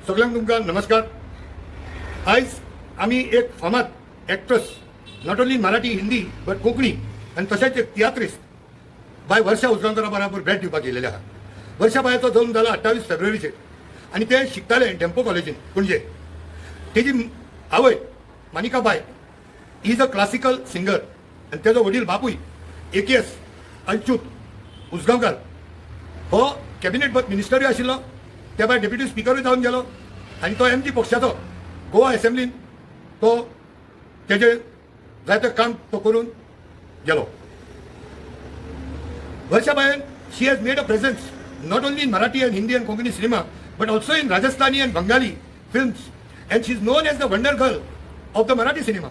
सगळ्यांक तुमकां नमस्कार। आयज आमी एक फामाद actress not only Marathi Hindi but Konkani आनी तशेंच एक तियात्रिस्ट बाय वर्षा उजगांवकरा बरोबर भेट दिवपाक गेलेले आहा। वर्षा बायचो जल्म जाला 28 फेब्रुवारीचेर आनी ते शिकताले डेम्पो कॉलेजीन पणजे। तेजी आवय Manika Bai is a classical singer आनी तेजो वडील बापूय AKS अच्युत उजगांवकर हो कॅबिनेट मिनिस्टरूय आशिल्लो, त्या भायर डेप्युटी स्पिकरूय जावन गेलो आनी तो MG पक्षाचो गोवा असेंब्लीन तो तेजे जायते काम तो करून गेलो। वर्षाबायन she has made a presence not only in Marathi and Hindi and Konkani cinema but also in Rajasthani and Bengali films and she is known as the wonder girl of the Marathi cinema.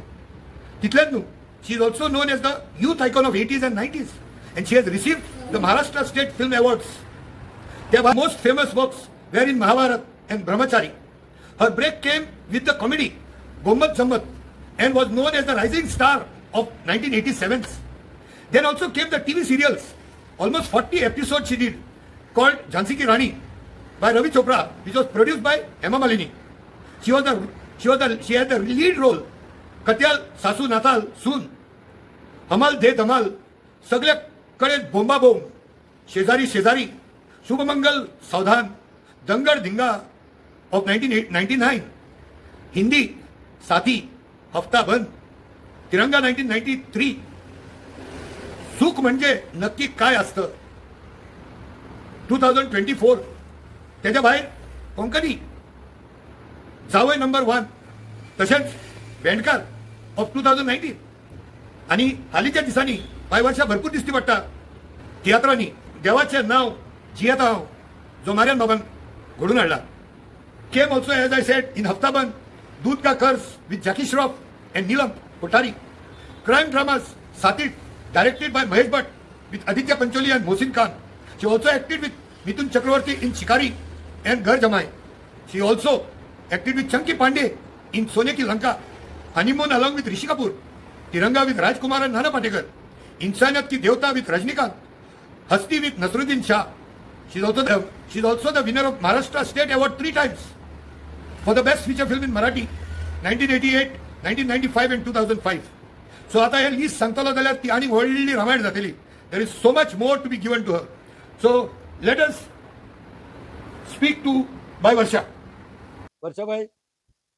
तितलेंच न्हू, she is also known as the youth icon of 80s and 90s and she has received the Maharashtra State Film Awards. Their most famous works were in Mahabharat and Brahmachari. Her break came with the comedy Gommat Zammat and was known as the rising star of 1987s. Then also came the TV serials. Almost 40 episodes she did called Jhansi Ki Rani by Ravi Chopra, which was produced by Hema Malini. She had the lead role Katyal Sasu Natal Soon, Hamal De Dhamal, सगळे कडे बोंबाबोंब, शेजारी शेजारी, शुभमंगल सावधान, दंगड धिंगा of 1999, Hindi साथी, हफ्ता बंद, तिरंगा 1993, सुख म्हणजे नक्की काय असतं 2024, त्याच्या बाहेर कोंकणी जावय नंबर 1, तसेच बेंडकार ऑफ 2019 आणि हालीच्या दिसांनी बाय वर्षा भरपूर दिसती पडटा तियात्रांनी देवाचें नाव जियेत हांव जो मार्यान बाबान घडून हाडला। Came also as I said in Haftabandh, Doodh Ka Karz with Jackie Shroff and Neelam Kothari, crime dramas सातिट directed by Mahesh Bhatt with Aditya Pancholi and Mohsin Khan. She also acted with Mithun Chakraborty in Shikari and Ghar Jamai. She also acted with Chunky Panday in Sone Ki Lanka, Honeymoon along with Rishi Kapoor, Tiranga with Rajkumar and Nana Patekar, Insaniyat Ki Devta with Rajinikanth, Hasti with Naseeruddin Shah. She is also the winner of Maharashtra State Award 3 times for the best feature film in Marathi 1988, 1995 and 2005. So आता हे list सांगतलो जाल्यार ती आनी व्हडली रामायण जातली. There is so much more to be given to her. So let us speak to by Varsha. Varsha bhai,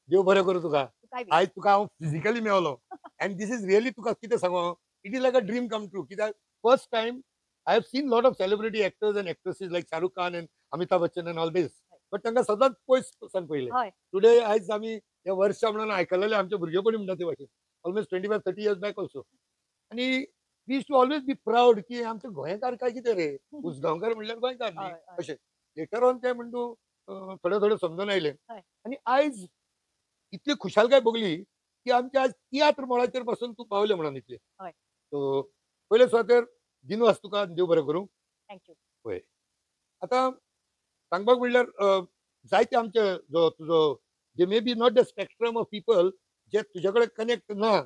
देव बरें करूं तुका. आज तुका हांव फिजिकली मेळलो and this is really तुका कितें सांगू, it is like a dream come true. कित्याक first time I have seen lot of celebrity actors and actresses like Shah Rukh Khan and Amitabh Bachchan and all this. But तांकां सदांच पयस पहिले. Today आज आमी हे वर्षा म्हणून आयकलेले आमचे भुरगेपणी म्हणटा ते भाशेन almost 25-30 years back also. आणि we used to always be proud की आमचे गोंयकार काय कितें रे, उजगांवकर म्हणल्यार गोंयकार न्ही अशें. लेटर ऑन ते म्हणटू थोडे समजून आयले आणि आयज इतली खुशालकाय भोगली की आमच्या आज तियात्र मळाचेर पासून तू पावले म्हणून इतले. सो पयले सुवातेर दिनू आस तुका, देव बरें करूं. थँक्यू. होय, आता सांगपाक म्हणल्यार जायते आमचे जो तुजो जे may be not the spectrum of people जे तुजे कडेन कनेक्ट ना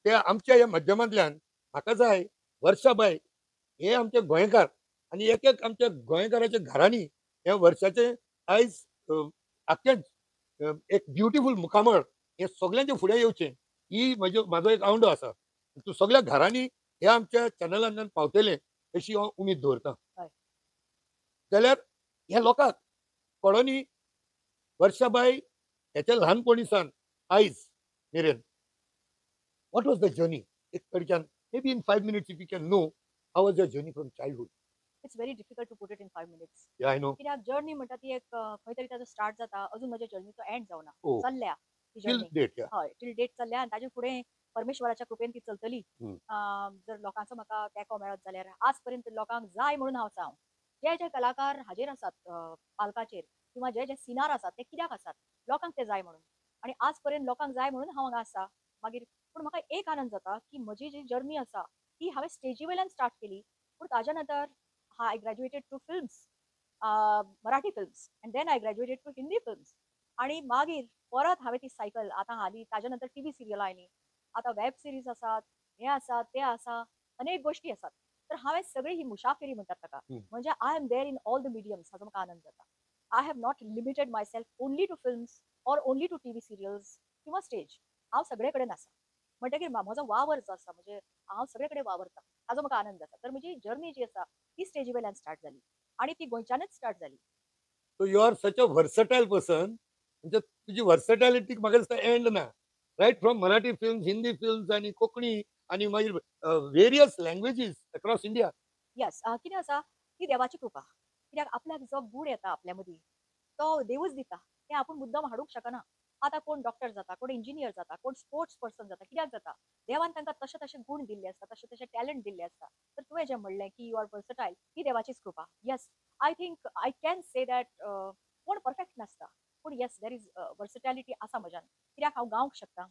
ते आमच्या ह्या माध्यमांतल्यान म्हाका जाय वर्षाबाई हे आमचे गोंयकार आनी एक एक आमच्या गोंयकाराच्या घरांनी ह्या वर्षाचे आयज आख्यान एक ब्युटिफूल मुखामळ हे सगळ्यांचे फुडें येवचें ही म्हाजो एक आवंडो आसा. तूं सगळ्या घरांनी हे आमच्या चॅनलांतल्यान पावतले अशी हांव उमेद दवरतां. जाल्यार ह्या लोकांक कळोनी वर्षाबाई हेच्या ल्हानपणीसान आयज मेरेन वॉट वॉज द जर्नी एक कडच्यान maybe in 5 minutes if you can know how was your journey from childhood. It's very difficult to put it in 5 minutes. I know. कित्याक जर्नी म्हणटा ती एक खंय तरी ताजो स्टार्ट जाता, अजून म्हज्या जर्नीचो एंड जावना, चल्ल्या ती जर्नी. हय, टील डेट चल्ल्या आनी ताजे फुडें परमेश्वराच्या कृपेन ती चलतली. जर लोकांचो म्हाका तेंको मेळत जाल्यार आज पर्यंत लोकांक जाय म्हणून हांव सांग जे जे कलाकार हाजेर आसात पालकाचेर किंवा जे जे सिनार आसात ते कित्याक आसात, लोकांक ते जाय म्हणून. आणि आज पर्यंत लोकांक जाय म्हणून हांव हांगा आसा. मागीर पूण म्हाका एक आनंद जाता की म्हजी जी जर्नी आसा ती हांवें स्टेजी वयल्यान स्टार्ट केली, पूण ताज्या नंतर I graduated to films, Marathi films, and then I graduated to Hindi films. आणि मागीर परत हांवें ती सायकल आतां हाली ताज्या नंतर टीव्ही सिरियलां आयली, आता वेब सिरीज आसात, हे आसात ते आसा, अनेक गोष्टी आसात. तर हांवें सगळी ही मुसाफिरी म्हणटात ताका, म्हणजे I am there in all the mediums हाचो म्हाका आनंद जाता. I have not limited myself only to films or only to TV serials किंवा स्टेज. हांव सगळे कडेन आसा म्हणटकीर म्हजो वावर जो आसा म्हणजे हांव सगळे कडेन वावरता हाजो म्हाका आनंद जाता. तर म्हजी जर्नी जी आसा ती स्टेजी वयल्यान स्टार्ट जाली आणि ती गोंयच्यानच स्टार्ट जाली. So you are such a versatile person. म्हणजे तुझी वर्सटालिटी म्हाका दिसता एंड ना. Right from Marathi films, Hindi films आणि कोंकणी आणि मागीर various languages across India. Yes, कितें आसा ती देवाची कृपा. कित्याक आपल्याक जो गूण येता आपल्या मदीं तो देवूच दिता, तें आपूण मुद्दम हाडूंक शकना. आतां कोण डॉक्टर जाता, कोण इंजिनियर जाता, कोण स्पोर्ट्स पर्सन जाता, कित्याक जाता देवान तांकां तशे तशे गूण दिल्ले आसता, तशे तशे टॅलंट दिल्ले आसता. तर तुवें जें म्हणलें की यू आर वर्सटायल ही देवाचीच कृपा. Yes, I think I can say that कोण परफेक्ट नासता, पूण येस देर इज वर्सटॅलिटी आसा म्हज्यान. कित्याक हांव गावंक शकता,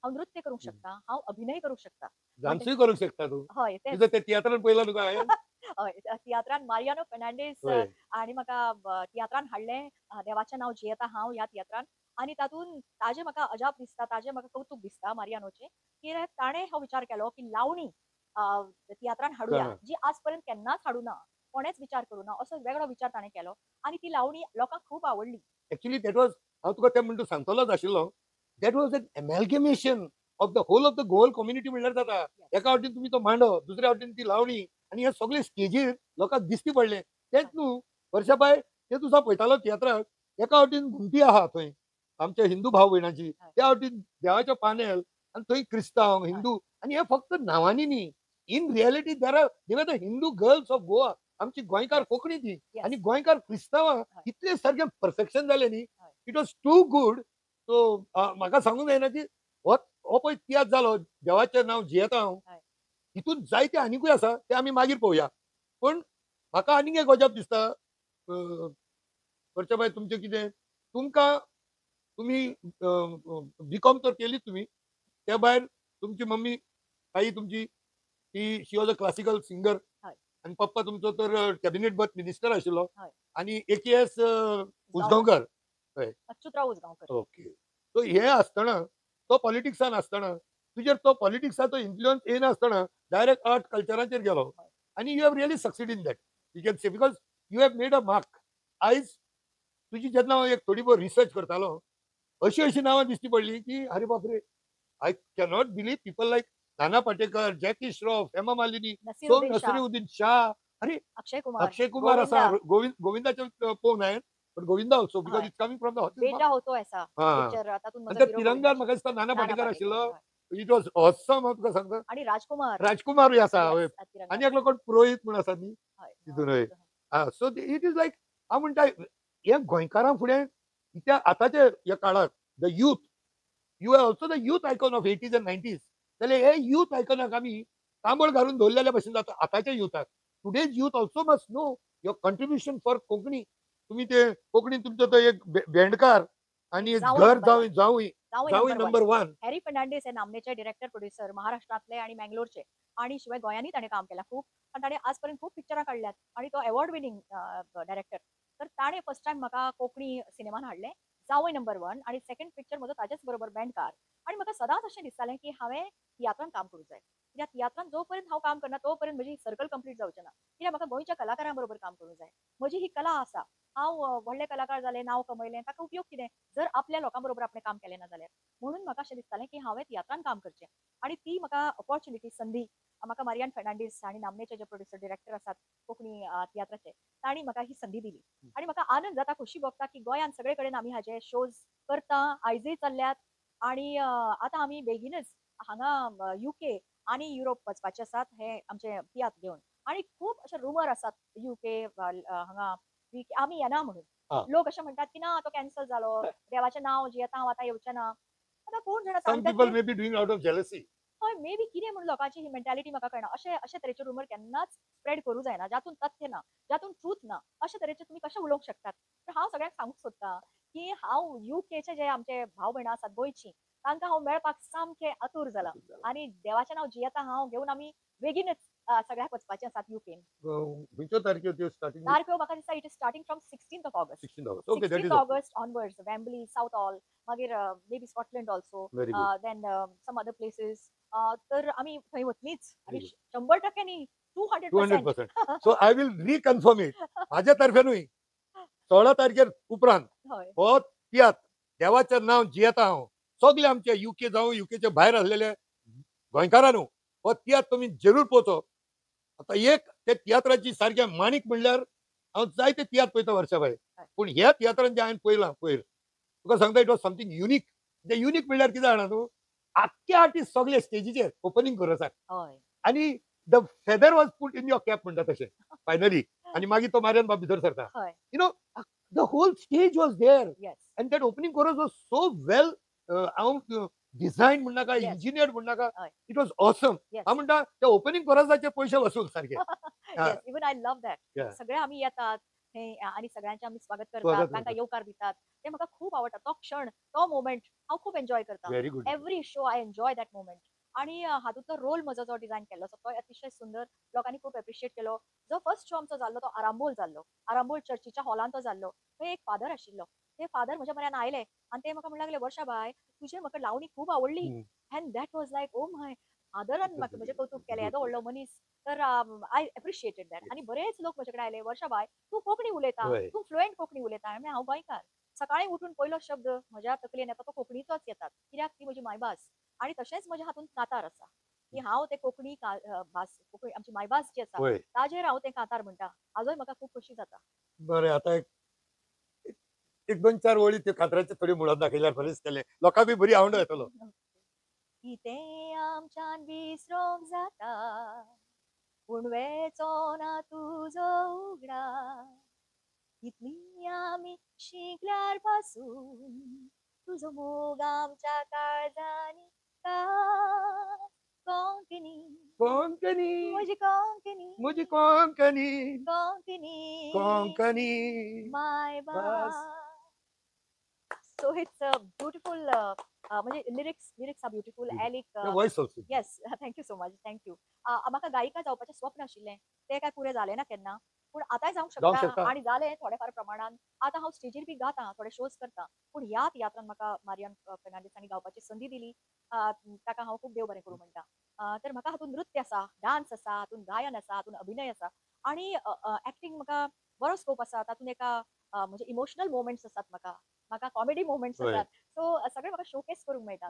हांव नृत्य करूंक शकता, हांव अभिनय करूंक शकता. डान्सूय करूंक शकता तू. हय तुझं ते तियात्रान पळयलां तुका हांवें. हय तियात्रान मारियानो फेर्नांडीस होय. आणि म्हाका तियात्रान हाडलें. देवाचें नांव जियेता हांव ह्या तियात्रान. आणि तातूंत ताजें म्हाका अजाप दिसता, ताजें म्हाका कौतुक दिसता मारियानोचें, कित्याक ताणें हो विचार केलो की लावणी तियात्रान हाडुया, कळ्ळें. जी आज पर्यंत केन्नाच हाडुना, कोणेच विचार करूना, असो वेगळो विचार ताणें केलो आणि ती लावणी लोकांक खूब आवडली. एक्चुअली दॅट वॉज, हांव तुका तें म्हणटा सांगतलोच आशिल्लो, that was an amalgamation of the whole community म्हणल्यार जाता. एका वाटेन तुमी तो मांडो, दुसऱ्या वाटेन ती लावणी आणि हे सगळे स्टेजीर लोकांक दिश्टी पडले. तेच न्हू वर्षाबाय, ते तुका पळयतालो तियात्राक, एका वाटेन घुमटी आहा थंय आमच्या हिंदू भाव भयणांची, त्या वाटेन देवाचो पानेल आणि थंय क्रिस्तांव हिंदू. आणि हे फक्त नांवांनी न्ही, in reality there are the Hindu girls of Goa. आमची गोंयकार कोंकणी ती आणि गोंयकार क्रिस्तांवां इतले सारखे परफेक्शन जाले न्ही. It was too good. So म्हाका सांगूंक जायना की हो पळय तियात्र जालो, देवाचें नांव जियेता हांव. हितून जायते आनीकूय आसा, ते आमी मागीर पळोवया. पण म्हाका आनीक एक अजाप दिसता, वर्षाबाई तुमचें कितें, तुमकां तुमी बीकॉम तर केलीच तुमी, त्या भायर तुमची मम्मी आई तुमची ती शी वॉज अ क्लासिकल सिंगर आणि पप्पा तुमचो तर कॅबिनेट बर्थ मिनिस्टर आशिल्लो आणि AKS Ujgaonkar. Achyutrao Ujgaonkar. Okay. So हे आसतना, तो पॉलिटिक्सान आसतना तुजेर तो पॉलिटिक्साचो इन्फ्लुअन्स येनासतना डायरेक्ट आर्ट कल्चराचेर गेलो आणि you have really succeed in that. You can say because you have made a mark. आयज तुजी जेन्ना हांव एक थोडी बहुत रिसर्च करतालो, अशी नांवां दिश्टी पडली की अरे बापरे, I cannot believe people like Nana Patekar, Jackie Shroff, Hema Malini, Naseeruddin Shah, अरे अक्षय कुमार आसा, गोविंदाचे पळोवंक हांवें, पण Govinda also because it's coming from the बेटा होतो ऐसा पिक्चर तातूंत आणि तिरंगार म्हाका दिसता नाना पाटेकर आशिल्लो. It was awesome. हांव तुका सांगता. आणि राजकुमारूय आसा. आनी एकलो कोण पुरोहीत म्हूण आसा न्ही तितून. हय. सो इट इज लायक हांव म्हणटा हे गोंयकारां फुडें त्या आतांच्या ह्या काळाक the youth, you are also the youth icon of 80s and 90s. जाल्यार हे यूथ आयकॉनाक आमी कांबळ घालून दवरलेल्या भशेन जाता आतांच्या युथाक. Today's youth also must know your contribution for Konkani. तुम्ही ते कोंकणी तुमचो तो एक भेंडकार आणि घर जावई नंबर 1. हॅरी फर्नांडीस हे नामनेचे डिरेक्टर प्रोड्युसर महाराष्ट्रातले आणि मँगलोरचे आणि शिवाय गोंयांनी ताणें काम केलां खूप आणि ताणें आजपर्यंत खूप पिक्चरां काडल्यात आणि तो अवॉर्ड विनिंग डायरेक्टर. तर ताणें फर्स्ट टायम म्हाका कोंकणी सिनेमान हाडलें जावई नंबर 1 आणि सेकंड पिक्चर म्हजो ताजेच बरोबर भेंडकार. आणि म्हाका सदांच अशें दिसतालें की हांवें तियात्रान काम करूंक जाय. कित्याक तियात्रान जो पर्यंत हांव काम करना तो पर्यंत म्हजी सर्कल कंप्लीट जावचें ना. कित्याक म्हाका गोंयच्या कलाकारां बरोबर काम करूंक जाय. म्हजी ही कला आसा. हांव व्हडले कलाकार जाले, नांव कमयलें, ताका उपयोग कितें जर आपल्या लोकां बरोबर आपणें काम केलें ना जाल्यार. म्हणून म्हाका अशें दिसतालें की हांवें तियात्रान काम करचें आणि ती म्हाका ऑपॉर्च्युनिटी संदी म्हाका मारियान फेर्नांडीस आणि नामनेचे जे प्रोड्युसर डिरेक्टर आसात कोंकणी तियात्राचे तांणी म्हाका ही संदी दिली. आणि म्हाका आनंद जाता, खुशी भोगता की गोंयान सगळे कडेन आमी हाजे शोज करता, आयजूय चल्ल्यात आणि आतां आमी बेगीनच हांगा UK आणि युरोप वचपाचे आसात हे आमचे तियात्र घेवन. आणि खूब अशे रुमर आसात UK हांगा आमी येना म्हणून. लोक अशें म्हणटात की ना तो कॅन्सल जालो, देवाचें नांव जियेता हांव आतां येवचें ना. आतां कोण जाणा सांगता. हय, मे बी कितें म्हणून लोकांची ही मेंटॅलिटी म्हाका कळना. अशे तरेचे रुमर केन्नाच स्प्रेड करूं जायना जातून तथ्य ना, जातून ट्रूथ ना. अशे तरेचे तुमी कशे उलोवंक शकतात. तर हांव सगळ्यांक सांगूंक सोदतां की हांव UKचे जे आमचे भाव भयणां आसात गोंयची तांकां हांव मेळपाक सामकें आतूर जालां आणि देवाचें नांव जियेता हांव घेवन आमी बेगीनच सगळ्याक वचपाचें आसात UKन. खंयच्यो तारख्यो त्यो स्टार्टिंग? तारख्यो म्हाका दिसता it is starting from 16th of August. 16th August onwards, Wembley, Southall, मागीर maybe Scotland also, then some other places. तर आमी थंय वतलीच आणि 100% न्ही 200%. So I will reconfirm it माझ्या तर्फेनूय. 16 तारखेर उपरांत हय हो तियात्र देवाचें नांव जियेता हांव सगळे आमचे युके जावं युकेचे भायर आसलेले गोंयकारांनो हो तियात्र तुमी जरूर पळोवचो. आता एक ते तियात्राची सारखे माणिक म्हणल्यार हांव जायते तियात्र पळयता वर्षाबाई, पूण ह्या तियात्रान जे हांवें पळयलां पयर तुका सांगता इट वॉज समथींग युनीक. ते युनीक म्हणल्यार कितें जाणा तूं, आख्खे आर्टिस्ट सगळे स्टेजीचेर ओपनिंग करतात हय आणि the feather was put in your cap म्हणटा तशें फायनली. आणि मागीर तो मारियान बाब भितर सरता. हय you know the whole stage was there yes and that opening chorus was so well हांव डिझायन म्हणनाका Yes. इंजिनियर्ड म्हणनाका हय इट वॉज ऑसम. येस हांव म्हणटा त्या ओपनिंग कोरसाचे पयशे वसूल सारखे. Yes even I love that. Yeah. सगळे आम्ही येतात हे आणि सगळ्यांचे आम्ही स्वागत करतात स्वागत तांकां करतात. येवकार दितात ते म्हाका खूप आवडटा. तो क्षण तो मोमेंट हांव खूप एन्जॉय करता. Very good. Every show I enjoy that moment. आणि हातूंतलो रोल म्हजो जो डिझायन केल्लो तो अतिशय सुंदर लोकांनी खूप एप्रिशिएट केलो. जो फर्स्ट शो आमचो जाल्लो तो आरांबोल जाल्लो. आरांबोल चर्चीच्या हॉलांत तो जाल्लो. थंय एक फादर आशिल्लो. ते फादर म्हज्या म्हऱ्यान आयले आणि ते म्हाका म्हणू लागले वर्षाबाय तुजी म्हाका लावणी खूप आवडली. And that was like O my फादरान म्हाका म्हजें कौतुक केलें येदो व्हडलो मनीस. तर आय एप्रिशिएटेड दॅट. आणि बरेच लोक म्हजे कडेन आयले वर्षाबाय तूं कोंकणी उलयता होय. तूं फ्लुएंट कोंकणी उलयता. हांवें हांव गोंयकार. सकाळी उठून पयलो शब्द म्हज्या तकलेन येता तो कोंकणीचोच येतात कित्याक ती म्हजी मायभास. आणि तशेंच म्हज्या हातूंत कांतार आसा की हांव ते कोंकणी भास कोंकणी आमची मायभास जी आसा होय. ताजेर हांव तें कांतार म्हणटा. आजूय म्हाका खूप खोशी जाता. बरें आतां एक 2-4 वळी त्यो कातराचे थोडी म्हणून दाखयल्यार बरें दिसतलें. लोकांक बी बरी आवड येतलो. कितें आमच्यान विसरूंक जाता पूण वेचो ना तुजो उगडास. कितलीं आमी शिकल्यार पासून तुजो मोग आमच्या काळजांनी का कोंकणी कोंकणी म्हजी कोंकणी म्हजी कोंकणी कोंकणी कोंकणी मायभास. सो इट्स अ ब्युटिफुल म्हणजे लिरिक्स आर ब्युटिफुल. एलिक voice also. Yes thank you so much thank you. म्हाका गायिका जावपाचें स्वप्न आशिल्लें तें काय पुरें जालें ना केन्ना पूण आतांय जावंक जावंक शकता शकता. आणि जालें थोडेफार प्रमाणात. आतां हांव स्टेजीर बी गातां थोडे शोज करतां पूण ह्या तियात्रान म्हाका मारियान फेर्नांडीसांनी गावपाची संदी दिली. ताका हांव खूब देव बरें करूं म्हणटा. तर म्हाका हातूंत नृत्य आसा डान्स आसा हातूंत गायन आसा हातूंत अभिनय आसा आणि एक्टिंग म्हाका बरो स्कोप आसा. तातूंत एका म्हणजे इमोशनल मोमेंट्स आसात म्हाका म्हाका कॉमेडी मोमेंट्स होय. आसात. सो सगळें म्हाका शोकेस करूंक मेळटा.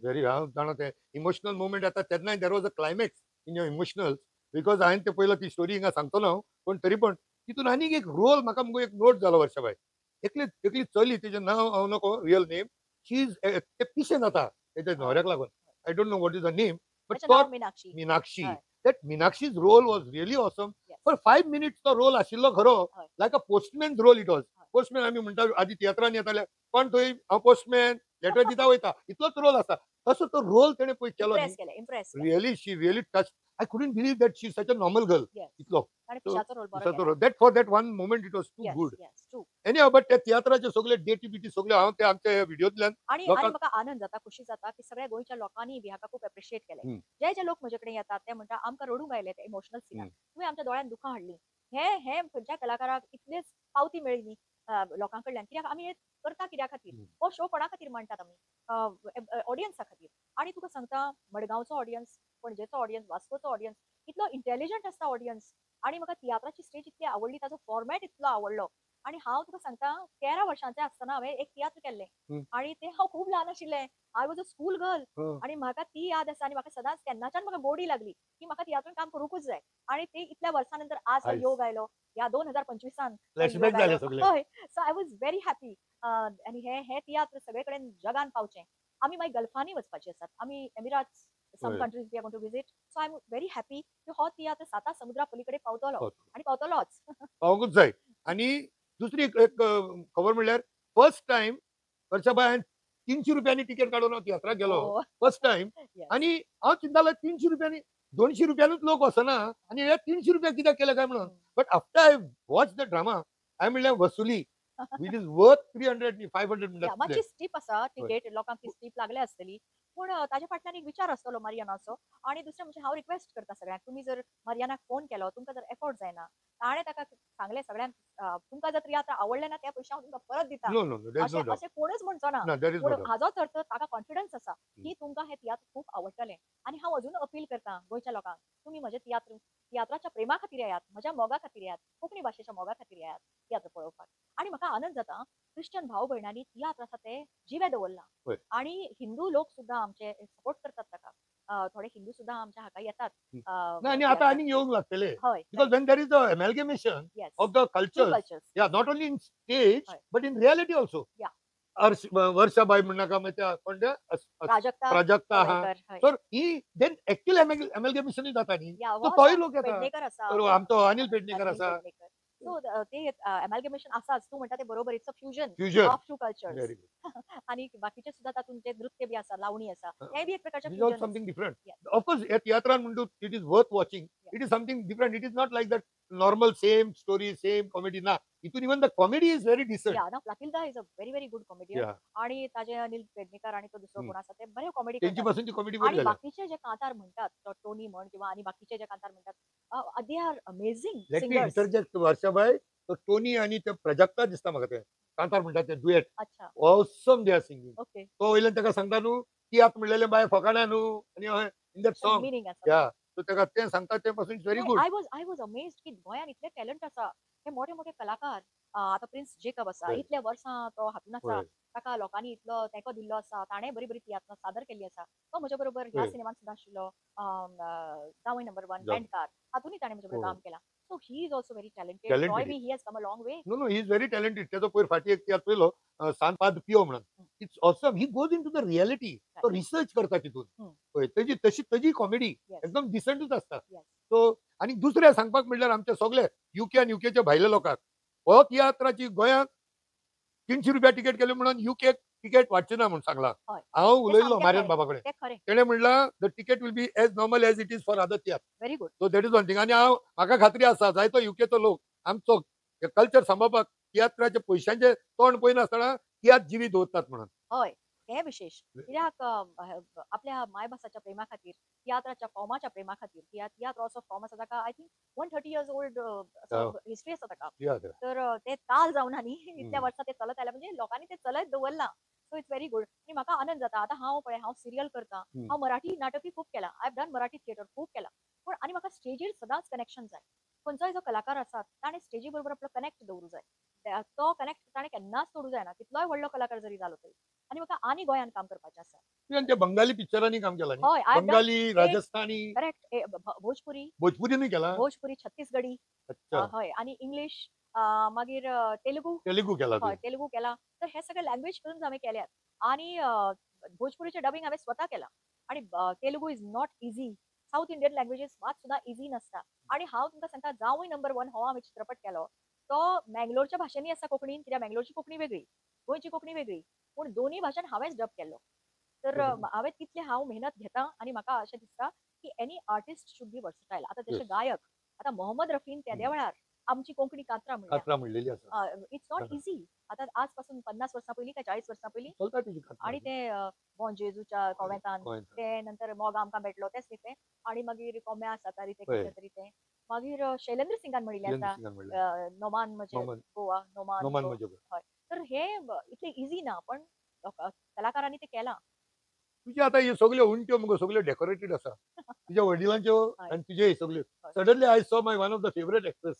व्हेरी हांव जाणा ते इमोशनल मोमेंट येता तेन्नाय there was a climax in your emotional because हांवें ते पयलो ती स्टोरी हिंगा सांगतलो हांव पण तरी पण तितून आनीक एक रोल म्हाका मुगो एक नोट जालो वर्षाबाई. एकली चली तिचें नांव हांव नको रियल नेम शी इज ते पिशें जाता तेच्या न्हवऱ्याक लागून. I don't know what is the name but ताचें तो नांव मीनाक्षी. मीनाक्षी. हय. That Meenakshi's role was really awesome. Yes. For 5 minutes तो रोल आशिल्लो खरो हय. Like a postman role it was. हय. पोस्टमॅन आमी म्हणटा आदी तियात्रान येताले पण थंय हांव पोस्टमॅन लेटर दिता वयता इतलोच रोल आसा. तसो तो रोल तेणें पळय केलो न्ही इम्प्रेस केलें impress. Really she really touch. I couldn't believe that she is such a normal girl. Yes इतलो ताणें पिशाचो रोल बरो दिसाचो केला. Role that for that one moment it was too yes good. Yes true. Any but त्या तियात्राचे सगळे डेटी बिटी सगळे हांव ते आमच्या व्हिडिओतल्यान आणि लोकांक म्हाका आनंद जाता खुशी जाता की सगळ्या गोंयच्या लोकांनी बी हाका खूप एप्रिशिएट केलें. हम्म. जे जे लोक म्हजे कडेन येतात ते म्हणटा आमकां रडूंक आयलें ते इमोशनल सिनान. तुवें आमच्या दोळ्यान दुखां हाडलीं. हे खंयच्या कलाकाराक इतलेच पावती मेळ्ळी लोकां कडल्यान कित्याक आमी हे करता कित्या खातीर हो शो कोणा खातीर मांडटात आमी ऑडियन्सा खातीर. आणि तुका सांगता मडगांवचो ऑडियन्स पणजेचो ऑडियन्स वास्कोचो ऑडियन्स इतलो इंटेलिजंट आसता ऑडियन्स. आणि म्हाका तियात्राची स्टेज इतली आवडली ताजो फॉर्मॅट इतलो आवडलो. आणि हांव तुका सांगता 13 वर्सांचें आसतना हांवें एक तियात्र केल्लें आणि ते हांव खूब ल्हान आशिल्लें. I was a school girl आणि म्हाका ती याद आसा आणि म्हाका सदांच तेन्नाच्यान म्हाका गोडी लागली की म्हाका तियात्रान काम करूंकूच जाय. आणि ते इतल्या वर्सां नंतर आज हो योग आयलो ह्या 2025 फ्लॅशबॅक जाले सगळे. हय. So I was very happy. आणि हे तियात्र सगळे कडेन जगान पावचें. आमी मागीर गल्फांनी वचपाची आसात. आमी एमिराट्स सम होय. Countries we are going to visit. So I am very happy की हो तियात्र साता समुद्रा पलीकडे पावतलो पावतलो. आणि पावतलोच. पावूंकच जाय. आणि दुसरी एक खबर म्हणल्यार फर्स्ट टाइम वर्षाबाई हांवें 300 रुपयांनी तिकेट काडून हांव तियात्राक गेलो हो. First time. Yes. आणि हांव चिंतालो 300 रुपयांनी 200 रुपयानूच लोक वचना आणि हे 300 रुपया कित्याक केले काय म्हणून. But after I watch the drama हांवें म्हणलें वसुली इट इज वर्थ 300 500 या, मातशी म्हणटा. स्टीप आसा तिकेट लोकांक ती स्टीप लागले आसतली पूण ताच्या फाटल्यान एक विचार आसतलो मारियानाचो. आणि दुसरें म्हणजे हांव रिक्वेस्ट करता सगळ्यांक तुमी जर मारियानाक फोन केलो तुमकां जर एफोर्ड जायना ताणें ताका सांगलें सगळ्यांक तुमकां जर तियात्र आवडलें ना त्या पयशे हांव तुमकां परत दिता no no no there is no अशें डाउट. अशें कोणूच म्हणचो ना. ना देयर इज नो पूण डाउट. हाजोच अर्थ ताका कॉन्फिडन्स आसा की तुमकां हे तियात्र खूब आवडटलें. आणि हांव अजून अपील करता गोंयच्या लोकांक तुमी म्हजे तियात्राच्या प्रेमा खातीर येयात म्हज्या मोगा खातीर येयात कोंकणी भाशेच्या मोगा खातीर येयात तियात्र पळोवपाक. आणि म्हाका म्हाका आनंद जाता क्रिश्चन भाव भयणांनी तियात्र आसा ते जिवे दवरला होय. आणि हिंदू लोक सुद्धा आमचे सपोर्ट करतात ताका. थोडे हिंदू सुद्धा आमच्या हाका येतात. नाही आणि आता आणि येऊंक लागतले हय because when there is a amalgamation yes of the cultures, cultures yeah, not only in stage हय but in reality also. Yeah. वर्षाबाई म्हणणाका मागीर त्या कोणत्या प्राजक्ता प्राजक्ता आहा. पवळेकर, हय. तर ही देन एक्चुअल अमेलगेमेशन जाता न्ही. या तो हो तोय आसा. लोक येता. पेडणेकर आसा. तर आमचो अनिल पेडणेकर अनिल आसा. पेडणेकर. सो ते अमॅल्गमेशन आसाच. तू म्हणटा ते बरोबर. It's a fusion fusion of two cultures. Very good. आणि बाकीचे सुद्धा तातूंत जे नृत्य बी आसा, लावणी आसा, ते बी एक प्रकारचे This is also fusion. something different. Yes. Of course, at Yatran Mundu, it is worth watching. Yes. It is something different. It is not like that normal same story, same comedy. Na, even the comedy is very decent. या ना प्लाकिल्दा is a very very good comedian. Yeah. आणि ताजे अनिल पेडणेकर आणि तो दुसरो कोण आसा ते बरे कॉमेडी त्यांची करतात. पासूनची कॉमेडी बरी आणि झाल्या. बाकीचे जे कांतार म्हणतात, तो टोनी म्हण किंवा आणि बाकीचे जे कांतार म्हणतात, they are amazing let me singers. Interject वर्षाबाई. तो टोनी आणि ते प्राजक्ता दिसता म्हाका ते कांतार म्हणटा ते डुएट. अच्छा awesome they are singing. Okay. तो वयल्यान ताका सांगता न्हू की आत म्हणलेले बाय फकाणा न्हू आणि इन दॅट सॉंग मिनिंग आसा. या सो ताका ते सांगता ते पासून very good. I was amazed की गोंयान इतले टॅलंट आसा. हे मोठे मोठे कलाकार. आता प्रिन्स जेकब आसा. होय. इतल्या वर्सां तो हातून आसा. होय. ताका लोकांनी इतलो तेंको दिल्लो आसा. ताणें बरी बरी तियात्रां सादर केल्ली आसा. तो म्हजे बरोबर ह्या होय. सिनेमान सुद्धा आशिल्लो. जावई नंबर 1 जावई. बँडकार. हातूनय ताणें म्हजे बरोबर हो. काम केलां. So he is also very talented. Talented Roy आहे. Be he has come a long way. No he is very talented. त्याचा पयर फाटी एक तियात्र पयलो सांपाद पियो म्हणून. It's awesome. He goes into the reality रियालिटी. तो रिसर्च करता तितून. होय त्याची तशी कॉमेडी Yes. एकदम डिसेंटच असता. Yes. सो आणि दुसऱ्या सांगपाक म्हणल्यार आमचे सगळे युके आणि युकेच्या भायले लोकांक हो तियात्राची गोंयांत 300 रुपया तिकेट केले म्हणून युके तिकेट वाडचे ना म्हणून सांगला. हय. हांव उलयल्लो सामकें मारियन खरें. बाबा कडेन. ते खरें. तेणे म्हणला the ticket will be as normal as it is for other theatre. Very good. So that is one thing. आणि म्हाका खात्री आसा जायतो युकेचो लोक आमचो कल्चर सांबाळपाक तियात्राचे पयशांचे तोंड पळयनासतना तियात्र जिवी दवरतात म्हणून. हय हे विशेष. कित्याक आपल्या मायभासाच्या प्रेमा खातीर, तियात्राच्या फॉर्माच्या प्रेमा खातीर, तियात्र असो फॉर्म आसा ताका I think 130 years old history आसा ताका. तियात्र. तर ते काल जावन आनी इतल्या वर्सां ते चलत आयला म्हणजे लोकांनी ते चलत दवरलां. So it's very good. आणि म्हाका आनंद जाता. आतां हांव सिरियल करतां. हांव मराठी नाटकूय खूब केलां. I have done Marathi theatre खूब केलां. पण आनी म्हाका स्टेजीर सदांच कनेक्शन जाय. खंयचोय जो कलाकार आसा ताणें स्टेजी बरोबर आपलो कनेक्ट दवरूं जाय. तो कनेक्ट ताणें केन्नाच तोडूं जायना. कितलोय व्हडलो कलाकार जरी जालो तरी. आणि म्हाका आनी गोंयान काम करपाचें आसा. तुवें ते बंगाली पिक्चरांनी काम केलां न्ही. हय आय बंगाली, राजस्थानी, करेक्ट. भोजपुरी, भोजपुरीनूय केला. भोजपुरी, छत्तीसगडी. अच्छा. हय आणि इंग्लिश, मागीर तेलुगू. तेलुगू केला हय तुवें. तेलुगू केला. तर हे सगळे लँग्वेज फिल्म्स हांवें केल्यात. आणि भोजपुरीचे डबिंग हांवें स्वता केलां. आणि Telugu is not easy. South Indian languages मात सुद्धा इझी नसता. आणि हांव तुमकां सांगता जावई नंबर 1 हो हांवें चित्रपट केलो. तो मँगलोरच्या भाशेनी आसा कोंकणीन. कित्याक मँगलोरची कोंकणी वेगळी, गोंयची कोंकणी वेगळी. पूण दोन्ही भाशेन हांवेंच डब केल्लो. तर हांवें तितले मेहनत घेता आणि म्हाका अशें दिसता की any artist should be versatile. आतां जशे Yes. गायक आतां मोहम्मद रफीन त्या देवळार आमची कोंकणी कांतरां म्हणल्या. कातरां म्हणलेली आसा. It's not easy. आतां आज पासून 50 वर्सां पयलीं काय 40 वर्सां पयलीं. चलता तुजी कातरां. आणि ते जेजूच्या कोवेतान गोंयांत. ते नंतर मोग आमकां भेटलो तेच न्ही ते. आणि मागीर कोम्या आसा तारी ते हय. कितें तरी ते. मागीर शैलेंद्र सिंगान म्हणिल्लें शिवम आसा सिंगान म्हणलें. नोमान म्हणजे नोमान. गोवा, नोमान नोमान गो- म्हणजे गोवा. हय. तर हे इतले इझी ना. पण कलाकारांनी ते केलां. तुझे आता हे सगळे उंट्यो मगो सगळे डेकोरेटेड आसा. तुझ्या वडिलांच्यो हय. आणि तुझे सगळे. हय. Suddenly I saw my one of the favourite actress.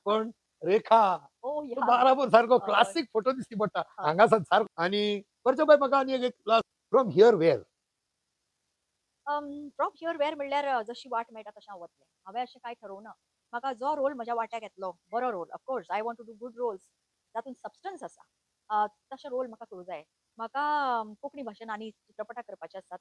पण रेखा ओ तो या. बाराबर सारको हय. क्लासिक फोटो दिसती पडटा. हय. हांगासर सारको. आणि वरच्या बाय म्हाका आनी एक class from here where. From here where म्हणल्यार जशी वाट मेळटा तशें हांव वतलें. हांवें अशें कांय ठरवना. म्हाका जो रोल म्हज्या वाट्याक येतलो बरो role. Of course I want to do good roles. तातूंत सबस्टन्स आसा. तशे रोल म्हाका करूं जाय. म्हाका कोंकणी भाशेन आनी चित्रपटां करपाचे आसात.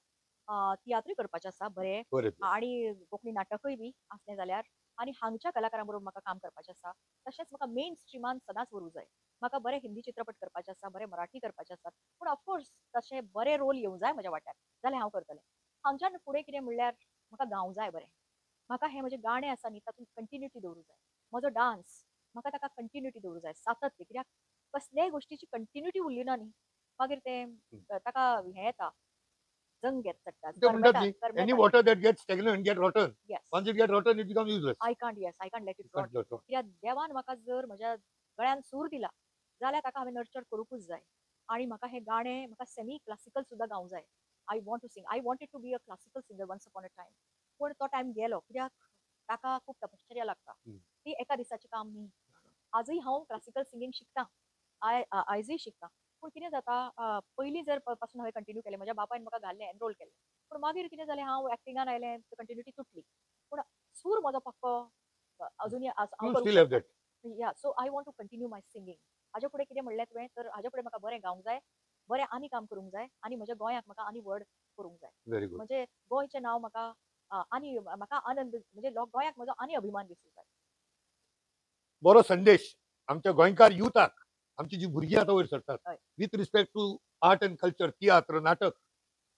तियात्रूय करपाचें आसा बरें. बरें. आणि कोंकणी नाटकूय बी आसलें जाल्यार. आणि हांगच्या कलाकारां बरोबर म्हाका काम करपाचें आसा. तशेंच म्हाका मेन स्ट्रिमान सदांच व्हरूं जाय. म्हाका बरे हिंदी चित्रपट करपाचे आसा, बरे मराठी करपाचे आसात. पूण ऑफकोर्स तशे बरे रोल येवं जाय म्हज्या वाट्याक. जाल्यार हांव करतलें. हांगच्यान फुडें कितें म्हणल्यार म्हाका गावं जाय बरें. म्हाका हे म्हजे गाणे आसा न्ही तातूंत कंटिन्युटी दवरूं जाय. म्हजो डान्स म्हाका ताका कंटिन्युटी दवरूं जाय. सातत्य. कित्याक कसलेय गोश्टीची कंटिन्युटी उरली ना न्ही मागीर ते ताका हे येता. जंग चडटा. ते म्हणतात न्ही any water that gets stagnant get rotten. Yes. Once it get rotten it become useless. I can't let it rot. कित्याक देवान म्हाका जर म्हज्या गळ्यान सूर दिला जाल्यार ताका हांवें नर्चर करूंकूच जाय. आणि म्हाका हे गाणे म्हाका सेमी क्लासिकल सुद्धा गावं जाय. I want to sing. I wanted to be a classical singer once upon a time. पूण तो टायम गेलो. कित्याक ताका खूब तपश्चर्या लागता. ती एका दिसाचें काम न्ही. आजूय हांव क्लासिकल सिंगींग शिकतां. आयजूय शिकता. पूण कितें जाता पयलीं जर पासून हांवें कंटिन्यू केलें, म्हज्या बापायन म्हाका घाल्लें, एनरोल केलें. पूण मागीर कितें जालें, हांव एक्टिंगान आयलें, कंटिन्युटी तुटली. पूण सूर म्हजो पक्को अजुनूय हांव यू करूंक स्टील हॅव शकता. That. Yeah so I want to continue my singing. हाजे फुडें कितें म्हणलें तुवें, तर हाजे फुडें म्हाका बरें गावंक जाय, बरें आनी काम करूंक जाय आनी म्हज्या गोंयाक म्हाका आनी व्हड करूंक जाय. Very good. म्हणजे गोंयचें नांव म्हाका आनी म्हाका आनंद म्हणजे गोंयाक म्हजो आनी अभिमान दिसूंक जाय. बरो संदेश आमच्या गोंयकार युथाक, आमची जी भुरगीं आतां वयर सरतात हय. With respect to art and culture, tiatr, नाटक,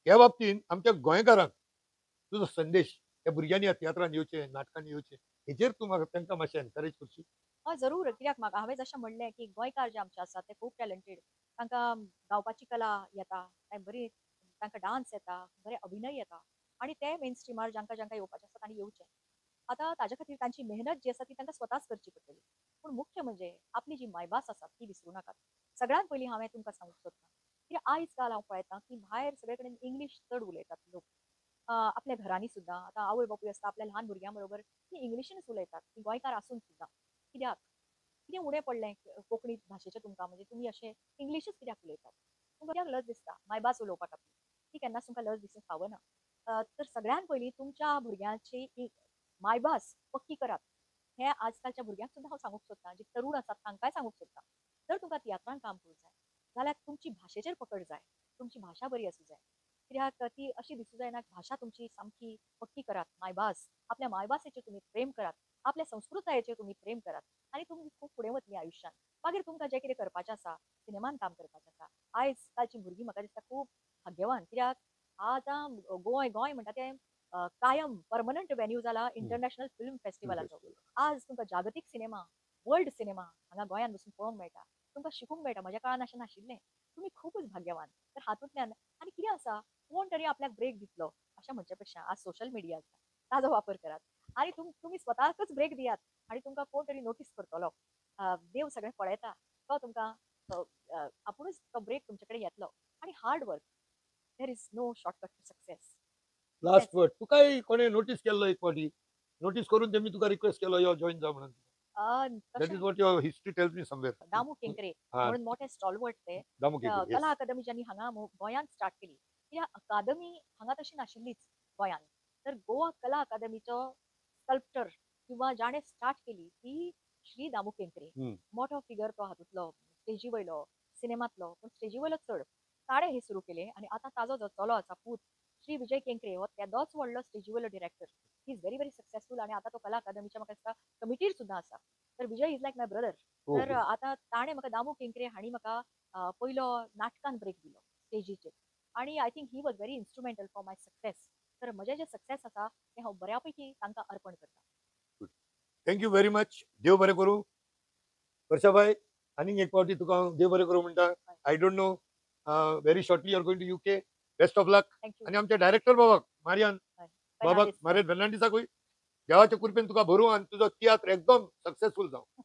ह्या बाबतींत आमच्या गोंयकारांक तुजो संदेश त्या भुरग्यांनी ह्या तियात्रान येवचें, नाटकांनी येवचें, हेजेर तूं म्हाका तांकां मातशें एनकरेज करशी? हय जरूर. कित्याक म्हाका हांवें जशें म्हणलें, की गोंयकार जे आमचे आसात ते खूब टॅलंटेड. तांकां गावपाची कला येता, बरी तांकां डान्स येता, बरे अभिनय येता आनी ते मेन स्ट्रिमार जांकां जांकां येवपाचें आसा तांणी येवचें. आतां ताजे खातीर तांची मेहनत जी आसा ती तांकां स्वताच करची पडटली. पूण मुख्य म्हणजे आपली जी मायभास आसा ती विसरूं नाकात. सगळ्यांत पयलीं हांवें तुमकां सांगूंक सोदतां, कित्याक आयज काल हांव पळयतां, की भायर सगळे कडेन इंग्लीश चड उलयतात लोक. आपल्या घरांनी सुद्दां आतां आवय बापूय आसता आपल्या ल्हान भुरग्यां बरोबर ती इंग्लिशीनच उलयतात, ती गोंयकार आसून सुद्दां. कित्याक? कितें उणें पडलें कोंकणी भाशेचें तुमकां, म्हणजे तुमी अशें इंग्लिशच कित्याक उलयतात? तुमकां कित्याक लज दिसता मायभास उलोवपा खातीर? ती केन्नाच तुमकां लज दिसूंक फावना. तर सगळ्यांत पयलीं तुमच्या भुरग्यांची मायभास पक्की करात. हें आजकालच्या भुरग्यांक सुद्दां हांव सांगूंक सोदतां, जे तरूण आसात तांकांय सांगूंक सोदतां. जर तुमकां तियात्रान काम करूंक जाय, जाल्यार तुमची भाशेचेर पकड जाय. तुमची भाशा बरी आसूं जाय. कित्याक ती अशी दिसूं जायना भाशा तुमची सामकी पक्की करात. मायभास, आपल्या मायभासेचेर तुमी प्रेम करात. आपल्या संस्कृतायेचेर तुमी प्रेम करात आनी तुमी खूब फुडें वतलीं आयुश्यान. मागीर तुमकां जें कितें करपाचें आसा, सिनेमान काम करपाचें आसा, आयज कालची भुरगीं म्हाका दिसता खूब भाग्यवान. कित्याक आतां गोंय म्हणटा तें कायम परमनंट वेन्यू जाला इंटरनॅशनल फिल्म फेस्टिवलाचो. आज तुमकां जागतीक सिनेमा, वर्ल्ड सिनेमा हांगा गोंयान बसून पळोवंक मेळटा. तुमकां शिकूंक मेळटा. म्हज्या काळान अशें नाशिल्लें. तुमी खूबच भाग्यवान. तर हातूंतल्यान आनी कितें आसा, कोण तरी आपल्याक ब्रेक दितलो अशें म्हणचे पेक्षा आज सोशल मिडिया आसा, ताजो वापर करात आनी तुमी स्वताकच ब्रेक दियात आनी तुमकां कोण तरी नोटीस करतलो. देव सगळें पळयता. तो तुमकां आपुणूच तो ब्रेक तुमचे कडेन येतलो. आनी hard work. There is no shortcut to success. Last word तुकाय कोणे नोटीस केल्लो एक फावटी, नोटीस करून तेमी तुका रिक्वेस्ट केलो यो जॉइन जा म्हणून? That is what your history tells me somewhere. Damu Kenkare म्हणून मोठे स्टॉलवर्ट ते. दामू केंकरे, yes. कला अकादमी ज्यांनी हांगा गोंयांत स्टार्ट केली, ती अकादमी हांगा तशी नाशिल्लीच गोंयांत. तर गोवा कला अकादमीचो स्कल्पटर किंवा जाणे स्टार्ट केली ती श्री दामू केंकरे. मोठो फिगर तो हातूंतलो, स्टेजी वयलो, सिनेमांतलो, पूण स्टेजी वयलो चड. ताणें हे सुरू केलें आनी आतां ताजो जो चलो आसा पूत श्री विजय केंकरे हो तेदोच व्हडलो स्टेजी वयलो director. He is very very successful आनी आतां तो कला अकादमीच्या म्हाका दिसता कमिटीर सुद्दां आसा. तर विजय इज लायक माय ब्रदर. तर आतां ताणें म्हाका दामू केंकरे हांणी म्हाका पयलो नाटकान ब्रेक दिलो स्टेजीचेर आनी I think he was very instrumental for my success. तर म्हजें जें सक्सेस आसा तें हांव बऱ्या पैकी तांकां अर्पण करतां. Thank you very much. देव बरें करूं. वर्षाबाई, आनीक एक फावटी तुका हांव देव बरें करूं म्हणटा. I don't know, very shortly you are going to UK. Best of luck. आनी आमच्या डायरेक्टर बाबाक मारियान बाबाक मारे फर्नांडीसाकूय देवाच्या कृपेन तुका भरूं आनी तुजो तियात्र एकदम सक्सेसफूल जावं.